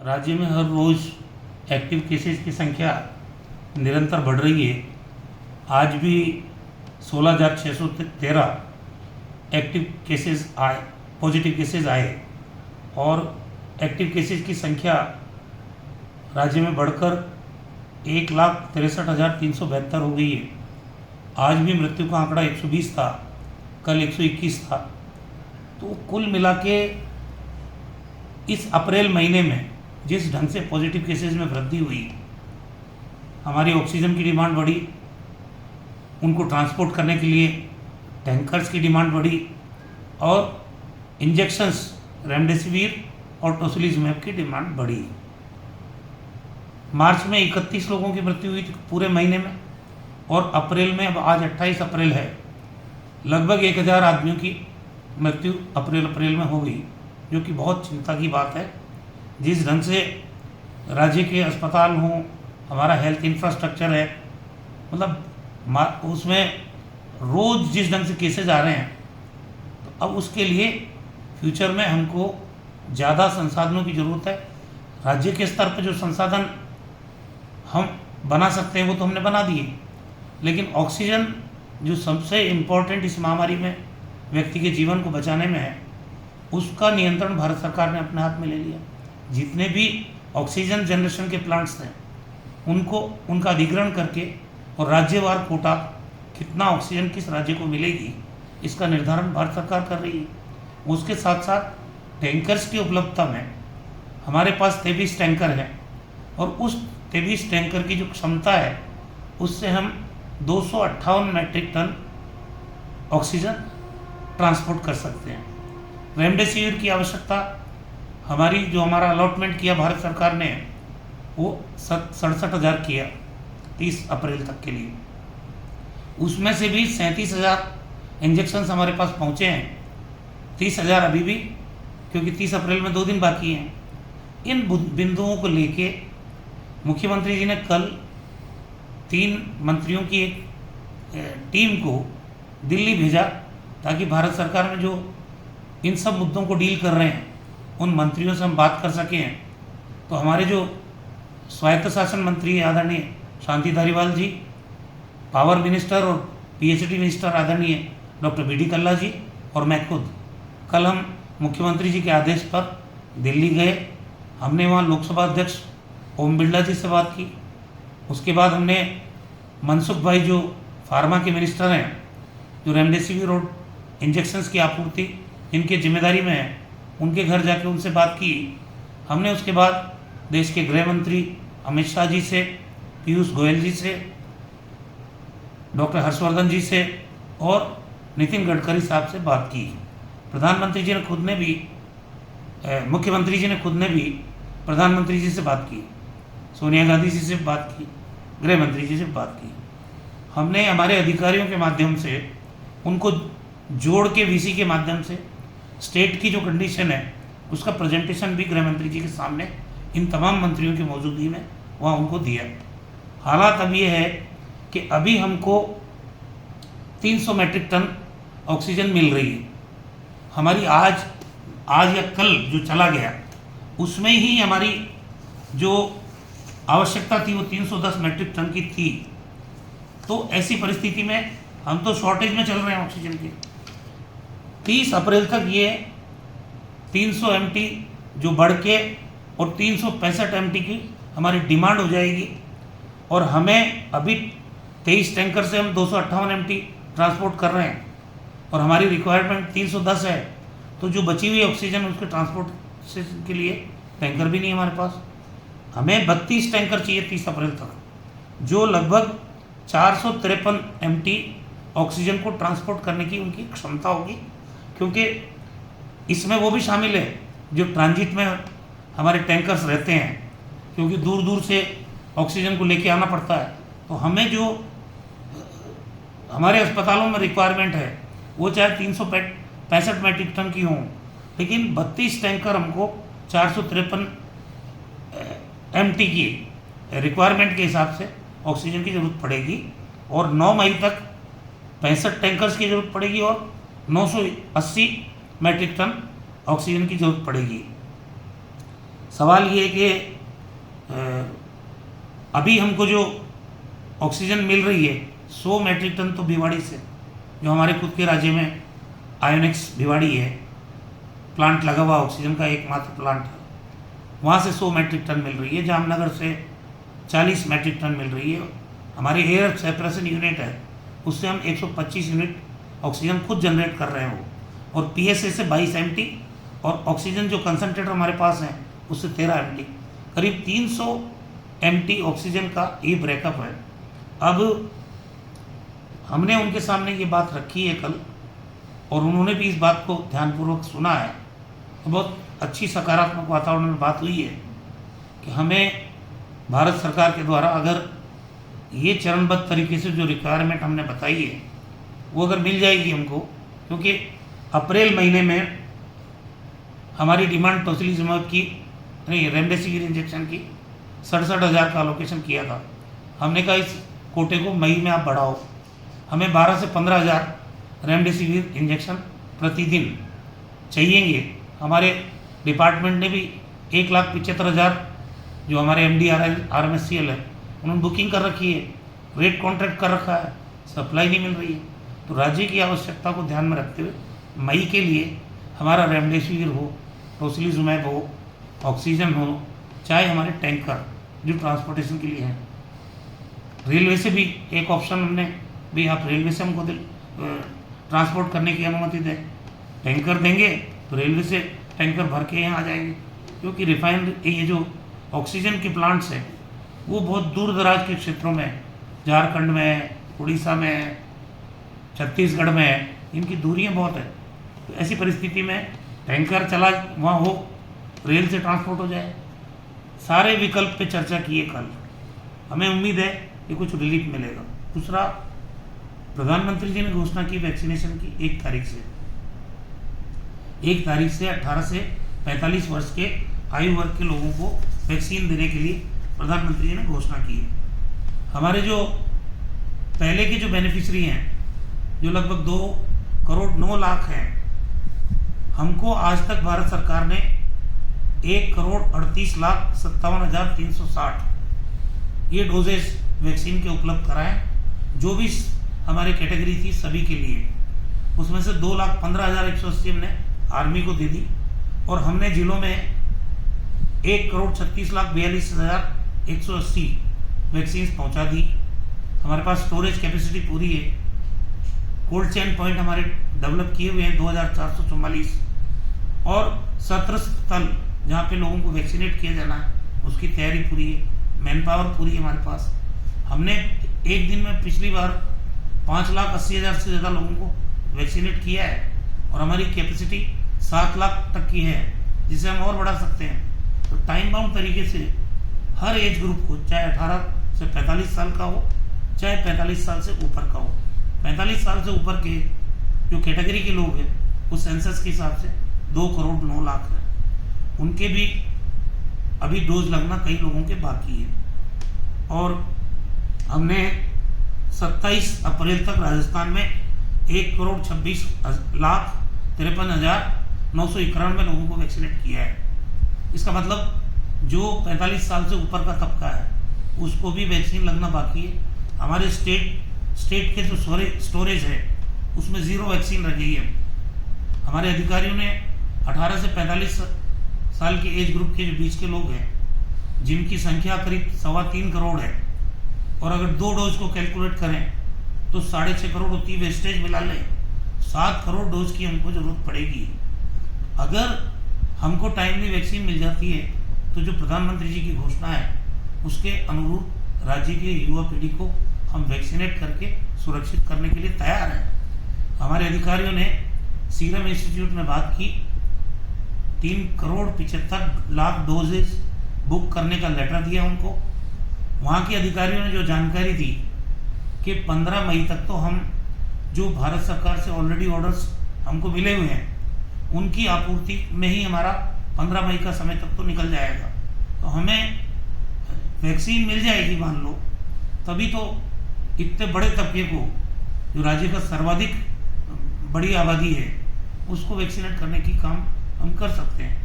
राज्य में हर रोज़ active cases की संख्या निरंतर बढ़ रही है। आज भी 16,613 एक्टिव केसेस आए, पॉजिटिव केसेस आए और एक्टिव केसेस की संख्या राज्य में बढ़कर 1,63,372 हो गई है। आज भी मृत्यु का आंकड़ा 120 था, कल 121 था। तो कुल मिला के इस अप्रैल महीने में जिस ढंग से पॉजिटिव केसेस में वृद्धि हुई, हमारी ऑक्सीजन की डिमांड बढ़ी, उनको ट्रांसपोर्ट करने के लिए टैंकर्स की डिमांड बढ़ी और इंजेक्शंस रेमडेसिविर और टोसिलिजुमैब की डिमांड बढ़ी। मार्च में 31 लोगों की मृत्यु हुई पूरे महीने में और अप्रैल में, अब आज 28 अप्रैल है, लगभग 1,000 आदमियों की मृत्यु अप्रैल में हो गई, जो कि बहुत चिंता की बात है। जिस ढंग से राज्य के अस्पताल हों, हमारा हेल्थ इंफ्रास्ट्रक्चर है, मतलब उसमें रोज़ जिस ढंग से केसेज आ रहे हैं, तो अब उसके लिए फ्यूचर में हमको ज़्यादा संसाधनों की ज़रूरत है। राज्य के स्तर पर जो संसाधन हम बना सकते हैं वो तो हमने बना दिए, लेकिन ऑक्सीजन जो सबसे इम्पोर्टेंट इस महामारी में व्यक्ति के जीवन को बचाने में है, उसका नियंत्रण भारत सरकार ने अपने हाथ में ले लिया। जितने भी ऑक्सीजन जनरेशन के प्लांट्स हैं उनका अधिग्रहण करके और राज्यवार कोटा कितना ऑक्सीजन किस राज्य को मिलेगी, इसका निर्धारण भारत सरकार कर रही है। उसके साथ साथ टैंकर्स की उपलब्धता में हमारे पास 23 टैंकर हैं और उस 23 टैंकर की जो क्षमता है उससे हम 258 मैट्रिक टन ऑक्सीजन ट्रांसपोर्ट कर सकते हैं। रेमडेसिविर की आवश्यकता हमारा अलॉटमेंट किया भारत सरकार ने, वो 67,000 किया 30 अप्रैल तक के लिए। उसमें से भी 37,000 इंजेक्शन्स हमारे पास पहुँचे हैं, 30,000 अभी भी, क्योंकि 30 अप्रैल में 2 दिन बाकी हैं। इन बिंदुओं को लेके मुख्यमंत्री जी ने कल 3 मंत्रियों की एक टीम को दिल्ली भेजा ताकि भारत सरकार में जो इन सब मुद्दों को डील कर रहे हैं उन मंत्रियों से हम बात कर सकें। तो हमारे जो स्वायत्त शासन मंत्री आदरणीय शांति धारीवाल जी, पावर मिनिस्टर और पीएचडी मिनिस्टर आदरणीय डॉक्टर बी डी कल्ला जी और मैं खुद, कल हम मुख्यमंत्री जी के आदेश पर दिल्ली गए। हमने वहाँ लोकसभा अध्यक्ष ओम बिरला जी से बात की। उसके बाद हमने मनसुख भाई जो फार्मा के मिनिस्टर हैं, जो रेमडेसिविर और इंजेक्शन्स की आपूर्ति इनके जिम्मेदारी में है, उनके घर जाके उनसे बात की। हमने उसके बाद देश के गृह मंत्री अमित शाह जी से, पीयूष गोयल जी से, डॉक्टर हर्षवर्धन जी से और नितिन गडकरी साहब से बात की। प्रधानमंत्री जी ने खुद ने भी, मुख्यमंत्री जी ने खुद ने भी प्रधानमंत्री जी से बात की, सोनिया गांधी जी से बात की, गृह मंत्री जी से बात की। हमने हमारे अधिकारियों के माध्यम से उनको जोड़ के वीसी के माध्यम से स्टेट की जो कंडीशन है उसका प्रेजेंटेशन भी गृह मंत्री जी के सामने इन तमाम मंत्रियों की मौजूदगी में वहाँ उनको दिया। हालात अब ये है कि अभी हमको 300 मैट्रिक टन ऑक्सीजन मिल रही है। हमारी आज या कल जो चला गया उसमें ही हमारी जो आवश्यकता थी वो 310 मैट्रिक टन की थी। तो ऐसी परिस्थिति में हम तो शॉर्टेज में चल रहे हैं ऑक्सीजन के। 30 अप्रैल तक ये 300 MT जो बढ़ के और 365 MT की हमारी डिमांड हो जाएगी और हमें अभी 23 टैंकर से हम 258 MT ट्रांसपोर्ट कर रहे हैं और हमारी रिक्वायरमेंट 310 है। तो जो बची हुई ऑक्सीजन उसके ट्रांसपोर्ट के लिए टैंकर भी नहीं हमारे पास। हमें 32 टैंकर चाहिए 30 अप्रैल तक, जो लगभग 453 MT ऑक्सीजन को ट्रांसपोर्ट करने की उनकी क्षमता होगी, क्योंकि इसमें वो भी शामिल है जो ट्रांजिट में हमारे टैंकर्स रहते हैं, क्योंकि दूर दूर से ऑक्सीजन को लेके आना पड़ता है। तो हमें जो हमारे अस्पतालों में रिक्वायरमेंट है वो चाहे 365 मैट्रिक टन की हों, लेकिन 32 टैंकर हमको 453 MT की रिक्वायरमेंट के हिसाब से ऑक्सीजन की ज़रूरत पड़ेगी और 9 मई तक 65 टैंकर्स की ज़रूरत पड़ेगी और 980 मैट्रिक टन ऑक्सीजन की ज़रूरत पड़ेगी। सवाल ये है कि अभी हमको जो ऑक्सीजन मिल रही है 100 मेट्रिक टन तो भिवाड़ी से, जो हमारे खुद के राज्य में आयोनिक्स भिवाड़ी है, प्लांट लगा हुआ ऑक्सीजन का एकमात्र प्लांट है, वहाँ से 100 मेट्रिक टन मिल रही है। जामनगर से 40 मेट्रिक टन मिल रही है। हमारे एयर सेपरेशन यूनिट है, उससे हम 125 यूनिट ऑक्सीजन खुद जनरेट कर रहे हैं वो, और PSA से 22 MT, और ऑक्सीजन जो कंसनट्रेटर हमारे पास हैं उससे 13 MT, करीब 300 MT ऑक्सीजन का ये ब्रेकअप है। अब हमने उनके सामने ये बात रखी है कल, और उन्होंने भी इस बात को ध्यानपूर्वक सुना है, तो बहुत अच्छी सकारात्मक वातावरण में बात हुई है कि हमें भारत सरकार के द्वारा अगर ये चरणबद्ध तरीके से जो रिक्वायरमेंट हमने बताई है वो अगर मिल जाएगी हमको, क्योंकि अप्रैल महीने में हमारी डिमांड टोसिलिजुमैब की नहीं रेमडेसिविर इंजेक्शन की 67,000 का अलोकेशन किया था। हमने कहा इस कोटे को मई में आप बढ़ाओ, हमें 12 से 15,000 रेमडेसिविर इंजेक्शन प्रतिदिन चाहिएंगे। हमारे डिपार्टमेंट ने भी 1,75,000 जो हमारे MD RMSCL है उन्होंने बुकिंग कर रखी है, रेट कॉन्ट्रैक्ट कर रखा है, सप्लाई नहीं मिल रही है। तो राज्य की आवश्यकता को ध्यान में रखते हुए मई के लिए हमारा रेमडेसिविर हो, टोसिलिजुमैब हो, ऑक्सीजन हो, चाहे हमारे टैंकर जो ट्रांसपोर्टेशन के लिए हैं। रेलवे से भी एक ऑप्शन हमने भी, आप रेलवे से हमको ट्रांसपोर्ट करने की अनुमति दें, टैंकर देंगे तो रेलवे से टैंकर भर के यहाँ आ जाएंगे, क्योंकि रिफाइंड ये जो ऑक्सीजन के प्लांट्स हैं वो बहुत दूर दराज के क्षेत्रों में, झारखंड में, उड़ीसा में, छत्तीसगढ़ में है, इनकी दूरियां बहुत है। तो ऐसी परिस्थिति में टैंकर चला वहाँ हो, रेल से ट्रांसपोर्ट हो जाए, सारे विकल्प पे चर्चा की है कल। हमें उम्मीद है कि कुछ रिलीफ मिलेगा। दूसरा, प्रधानमंत्री जी ने घोषणा की वैक्सीनेशन की 1 तारीख से 18 से 45 वर्ष के आयु वर्ग के लोगों को वैक्सीन देने के लिए प्रधानमंत्री जी ने घोषणा की है। हमारे जो पहले के जो बेनिफिशियरी हैं, जो लगभग 2 करोड़ 9 लाख हैं, हमको आज तक भारत सरकार ने 1,38,57,360 ये डोजेस वैक्सीन के उपलब्ध कराएं, जो भी हमारे कैटेगरी थी सभी के लिए। उसमें से 2,15,180 हमने आर्मी को दे दी, और हमने जिलों में 1,36,42,180 वैक्सीन पहुंचा दी। हमारे पास स्टोरेज कैपेसिटी पूरी है, कोल्ड चेन पॉइंट हमारे डेवलप किए हुए हैं 2,444, और 17 स्थल जहाँ पे लोगों को वैक्सीनेट किया जाना है उसकी तैयारी पूरी है, मैन पावर पूरी है हमारे पास। हमने एक दिन में पिछली बार 5,80,000 से ज़्यादा लोगों को वैक्सीनेट किया है, और हमारी कैपेसिटी 7 लाख तक की है, जिसे हम और बढ़ा सकते हैं। तो टाइम बाउंड तरीके से हर एज ग्रुप को, चाहे 18 से 45 साल का हो, चाहे 45 साल से ऊपर का हो, 45 साल से ऊपर के जो कैटेगरी के लोग हैं उस सेंसस के हिसाब से 2 करोड़ 9 लाख है, उनके भी अभी डोज लगना कई लोगों के बाकी है। और हमने 27 अप्रैल तक राजस्थान में 1,26,53,991 लोगों को वैक्सीनेट किया है। इसका मतलब जो 45 साल से ऊपर का तबका है उसको भी वैक्सीन लगना बाकी है। हमारे स्टेट के जो स्टोरेज है उसमें 0 वैक्सीन रह गई है। हमारे अधिकारियों ने 18 से 45 साल के एज ग्रुप के जो बीच के लोग हैं, जिनकी संख्या करीब 3.25 करोड़ है, और अगर 2 डोज को कैलकुलेट करें तो 6.5 करोड़ होती, वेस्टेज मिला लें 7 करोड़ डोज की हमको जरूरत पड़ेगी। अगर हमको टाइमली वैक्सीन मिल जाती है तो जो प्रधानमंत्री जी की घोषणा है उसके अनुरूप राज्य की युवा पीढ़ी को हम वैक्सीनेट करके सुरक्षित करने के लिए तैयार हैं। हमारे अधिकारियों ने सीरम इंस्टीट्यूट में बात की, 3,75,00,000 डोजेज बुक करने का लेटर दिया उनको। वहाँ के अधिकारियों ने जो जानकारी दी कि 15 मई तक तो हम जो भारत सरकार से ऑलरेडी ऑर्डर्स हमको मिले हुए हैं उनकी आपूर्ति में ही हमारा 15 मई का समय तक तो निकल जाएगा। तो हमें वैक्सीन मिल जाएगी मान लो, तभी तो इतने बड़े तबके को, जो राज्य का सर्वाधिक बड़ी आबादी है, उसको वैक्सीनेट करने की काम हम कर सकते हैं।